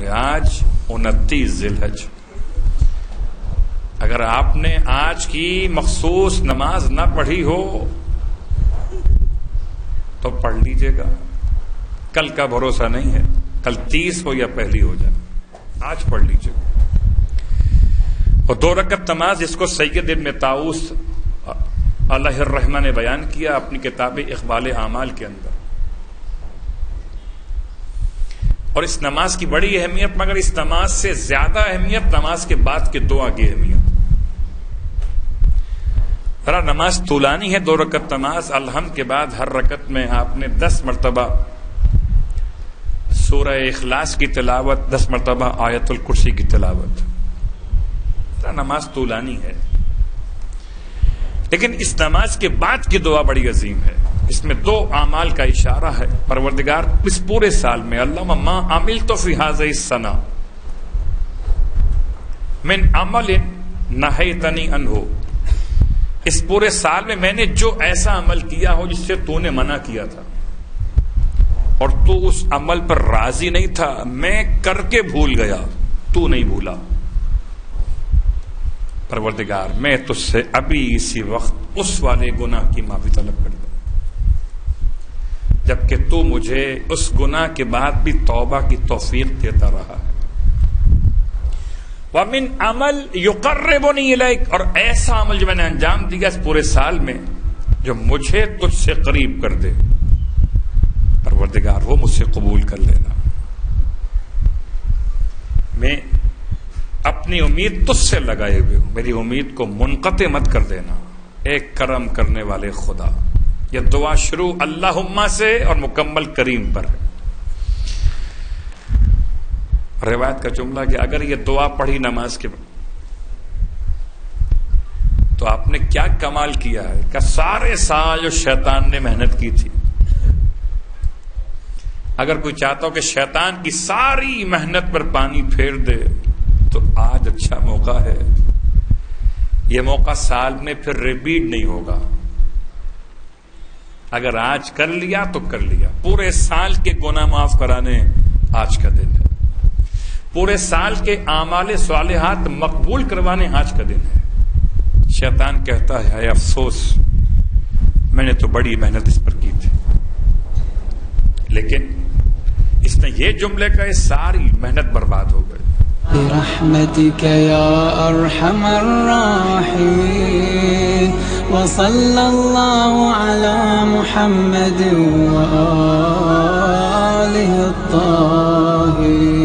ہے آج 29 ذی الحج. اگر آپ نے آج کی مخصوص نماز نہ پڑھی ہو تو پڑھ لیجئے گا. کل کا بھروسہ نہیں ہے، کل 30 ہو یا پہلی ہو جائے، آج پڑھ لیجئے گا. اور 2 رکعت نماز جس کو سید ابن طاؤس علیہ الرحمہ نے بیان کیا اپنی کتاب اقبال اعمال کے اندر. اور اس نماز کی بڑی اہمیت، مگر اس نماز سے زیادہ اہمیت نماز کے بعد کے دعا کی اہمیت. ذرا نماز طولانی ہے. 2 رکعت نماز، الحمد کے بعد ہر رکعت میں آپ نے 10 مرتبہ سورہ اخلاص کی تلاوت، 10 مرتبہ آیت الکرسی کی تلاوت. ذرا نماز طولانی ہے، لیکن اس نماز کے بعد کی دعا بڑی عظیم ہے. اس میں 2 اعمال کا اشارہ ہے. پروردگار اس پورے سال میں اللہم ما عملت فی ھذہ السنہ من عمل نہیتنی عنہ، اس پورے سال میں میں نے جو ایسا عمل کیا ہو جس سے تو نے منع کیا تھا اور تو اس عمل پر راضی نہیں تھا، میں کر کے بھول گیا، تو نہیں بھولا. پروردگار میں تجھ سے ابھی اسی وقت اس والے گناہ کی معافی طلب کر دوں جبکہ تو مجھے اس گناہ کے بعد بھی توبہ کی توفیق دیتا رہا ہے. وَمِنْ عمل يُقَرِّبُنِي إِلَيْكَ، اور ایسا عمل جو میں نے انجام دیا اس پورے سال میں جو مجھے تجھ سے قریب کر دے. پروردگار وہ مجھ سے قبول کر لینا. میں اپنی امید تجھ سے لگائے ہوئے ہوں، میری امید کو منقطع مت کر دینا ایک کرم کرنے والے خدا. یہ دعا شروع اللہم سے اور مکمل کریم پر ہے. روایت کا جملہ کہ اگر یہ دعا پڑھی نماز کے بعد تو آپ نے کیا کمال کیا ہے کہ سارے سال جو شیطان نے محنت کی تھی، اگر کوئی چاہتا ہو کہ شیطان کی ساری محنت پر پانی پھیر دے تو آج اچھا موقع ہے. یہ موقع سال میں پھر ریپیٹ نہیں ہوگا. اگر آج کر لیا تو کر لیا. پورے سال کے گناہ معاف کرانے آج کا دن ہے. پورے سال کے اعمال صالحات مقبول کروانے آج کا دن ہے. شیطان کہتا ہے افسوس، میں نے تو بڑی محنت اس پر کی تھی، لیکن اس نے یہ جملے کہے ساری محنت برباد ہو گئی. برحمتك يا أرحم الراحمين وصلى الله على محمد وآله الطاهرين.